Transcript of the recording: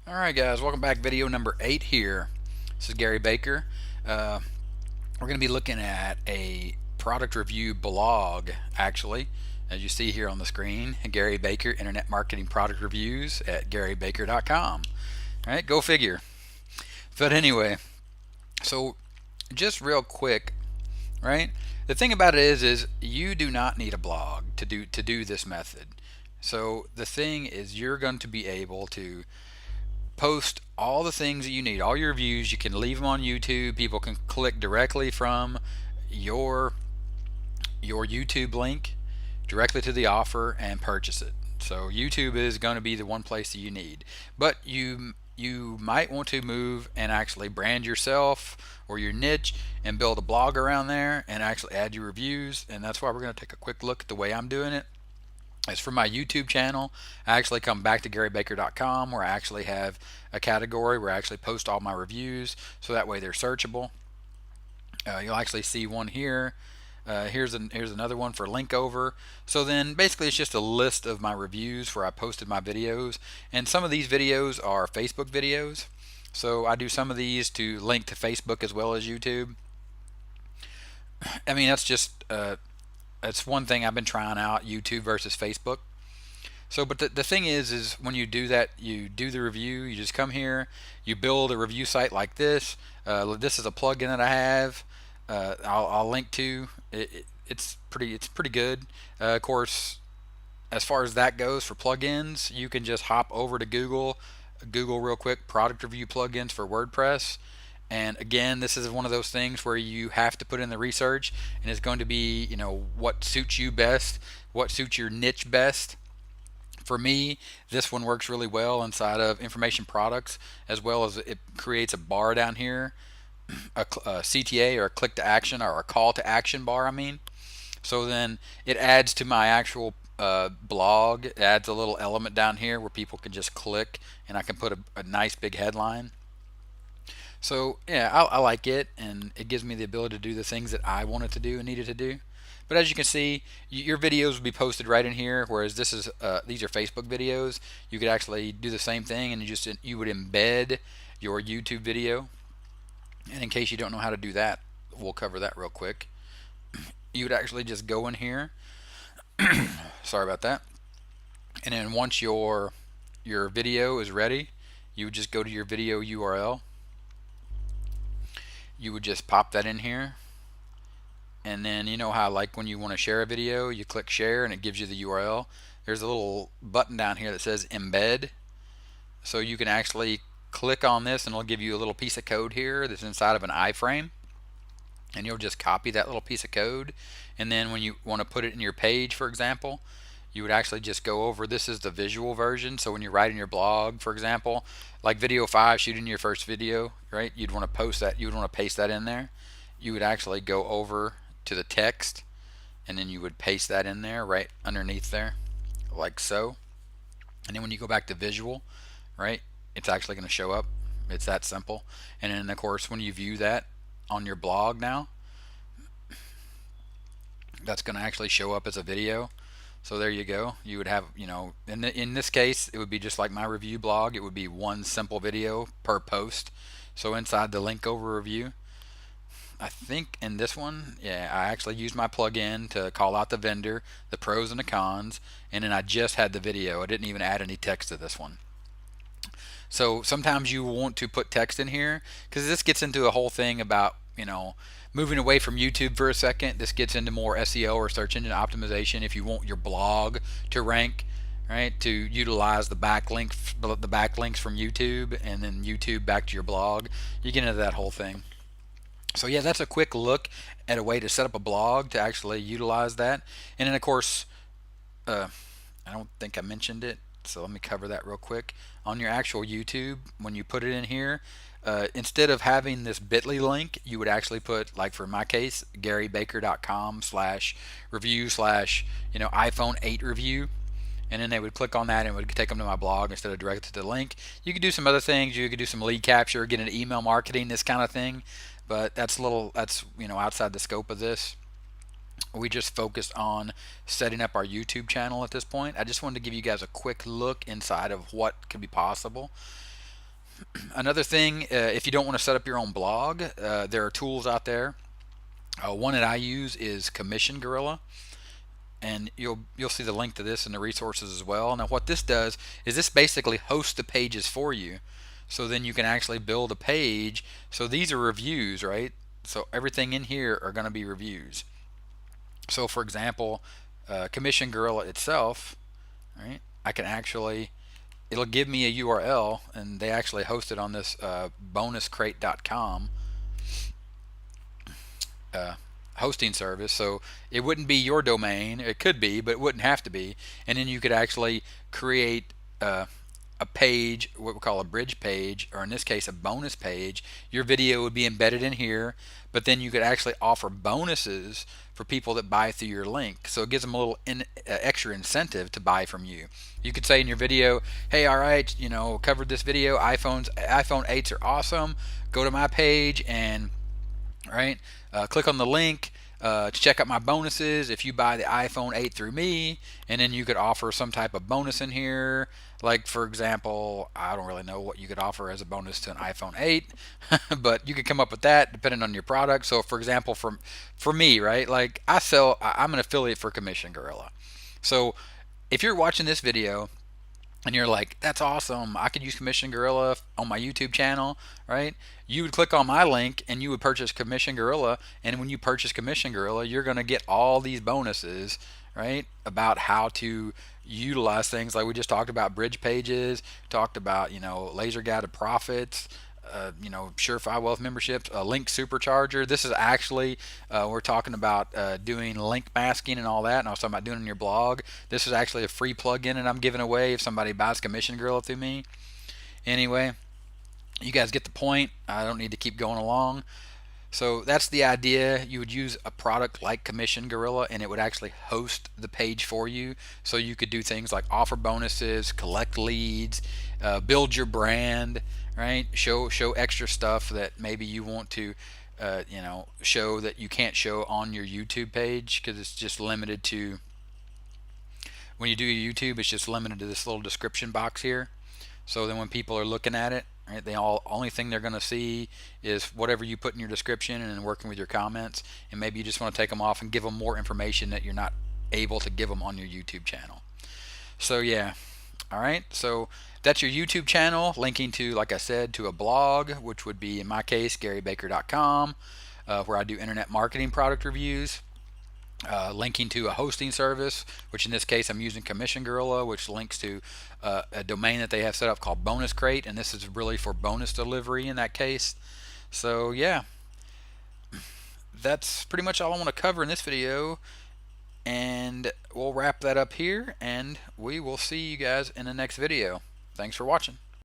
Alright guys, welcome back. Video number 8 here. This is Gary Baker. We're going to be looking at a product review blog, actually, as you see here on the screen. Gary Baker, Internet Marketing Product Reviews at garybaker.com. Alright, go figure. But anyway, so just real quick, right? The thing about it is you do not need a blog to do this method. So the thing is, you're going to be able to post all the things that you need, all your reviews. You can leave them on YouTube. People can click directly from your YouTube link directly to the offer and purchase it. So YouTube is going to be the one place that you need. But you might want to move and actually brand yourself or your niche and build a blog around there and actually add your reviews. And that's why we're going to take a quick look at the way I'm doing it. As for my YouTube channel, I actually come back to garybaker.com where I actually have a category where I actually post all my reviews, so that way they're searchable. You'll actually see one here. Here's another one for link over. So then basically it's just a list of my reviews where I posted my videos, and some of these videos are Facebook videos. So I do some of these to link to Facebook as well as YouTube. I mean, that's one thing I've been trying out, YouTube versus Facebook. So, but the thing is when you do that, you do the review, you just come here, you build a review site like this. This is a plugin that I have. I'll link to. It's pretty good. Of course, as far as that goes for plugins, you can just hop over to Google real quick, product review plugins for WordPress. And again, this is one of those things where you have to put in the research, and it's going to be, what suits you best, what suits your niche best. For me, this one works really well inside of information products, as well as it creates a bar down here, a CTA, or a click to action, or a call to action bar, I mean. So then it adds to my actual blog. It adds a little element down here where people can just click, and I can put a nice big headline. So yeah, I like it, and it gives me the ability to do the things that I wanted to do and needed to do. But as you can see, your videos will be posted right in here, whereas these are Facebook videos. You could actually do the same thing, and you would embed your YouTube video. And in case you don't know how to do that, we'll cover that real quick. You would actually just go in here. Sorry about that. And then once your video is ready, you would just go to your video URL. You would just pop that in here, and then you know how, like, when you want to share a video, you click share and it gives you the URL. There's a little button down here that says embed, so you can actually click on this and it'll give you a little piece of code here that's inside of an iframe, and you'll just copy that little piece of code. And then when you want to put it in your page, for example, you would actually just go over, this is the visual version. So when you're writing your blog, for example, like video 5, shooting your first video, right? You'd want to post that, you would want to paste that in there. You would actually go over to the text, and then you would paste that in there right underneath there, like so. And then when you go back to visual, right, it's actually going to show up. It's that simple. And then of course when you view that on your blog now, that's going to actually show up as a video. So there you go. You would have, in this case, it would be just like my review blog. It would be one simple video per post. So inside the link over review, I think in this one, yeah, I actually used my plugin to call out the vendor, the pros and the cons, and then I just had the video. I didn't even add any text to this one. So sometimes you want to put text in here, because this gets into a whole thing about, moving away from YouTube for a second. This gets into more SEO or search engine optimization. If you want your blog to rank, right, to utilize the backlinks from YouTube, and then YouTube back to your blog, you get into that whole thing. So yeah, that's a quick look at a way to set up a blog to actually utilize that. And then of course, I don't think I mentioned it, so let me cover that real quick. On your actual YouTube, when you put it in here, instead of having this bit.ly link, you would actually put, like for my case, garybaker.com/review/iPhone 8 review, and then they would click on that and it would take them to my blog instead of directed to the link. You could do some other things. You could do some lead capture, get into email marketing, this kind of thing, but that's outside the scope of this. We just focused on setting up our YouTube channel at this point. I just wanted to give you guys a quick look inside of what could be possible. Another thing, if you don't want to set up your own blog, there are tools out there. One that I use is Commission Gorilla, and you'll see the link to this in the resources as well. Now what this does is this basically hosts the pages for you, so then you can actually build a page. So these are reviews, right? So everything in here are going to be reviews. So for example, Commission Gorilla itself, right? I can actually, it'll give me a URL, and they actually host it on this bonuscrate.com hosting service. So it wouldn't be your domain. It could be, but it wouldn't have to be. And then you could actually create a page, what we call a bridge page, or in this case a bonus page. Your video would be embedded in here, but then you could actually offer bonuses for people that buy through your link. So it gives them a little extra incentive to buy from you. You could say in your video, hey, all right, you know, covered this video, iPhone 8s are awesome, go to my page and right, click on the link to check out my bonuses if you buy the iPhone 8 through me, and then you could offer some type of bonus in here. Like for example, I don't really know what you could offer as a bonus to an iPhone 8, but you could come up with that depending on your product. So for example, for me, right, like I'm an affiliate for Commission Gorilla. So if you're watching this video and you're like, that's awesome, I could use Commission Gorilla on my YouTube channel, right? You would click on my link and you would purchase Commission Gorilla, and when you purchase Commission Gorilla, you're going to get all these bonuses, right, about how to utilize things like we just talked about, bridge pages, talked about, you know, laser guided profits, you know, Surefire Wealth memberships, a link supercharger. This is actually, we're talking about doing link masking and all that, and I was talking about doing it in your blog. This is actually a free plugin and I'm giving away if somebody buys Commission Gorilla through me. Anyway, you guys get the point. I don't need to keep going along. So that's the idea. You would use a product like Commission Gorilla and it would actually host the page for you. So you could do things like offer bonuses, collect leads, build your brand, right? Show extra stuff that maybe you want to you know, show that you can't show on your YouTube page because it's just limited to, when you do your YouTube, it's just limited to this little description box here. So then when people are looking at it, right, only thing they're going to see is whatever you put in your description and then working with your comments, and maybe you just want to take them off and give them more information that you're not able to give them on your YouTube channel. So yeah, all right, so that's your YouTube channel, linking to, like I said, to a blog, which would be in my case GaryBaker.com, where I do internet marketing product reviews. Linking to a hosting service, which in this case I'm using Commission Gorilla, which links to a domain that they have set up called Bonus Crate, and this is really for bonus delivery in that case. So yeah, that's pretty much all I want to cover in this video, and we'll wrap that up here, and we will see you guys in the next video. Thanks for watching.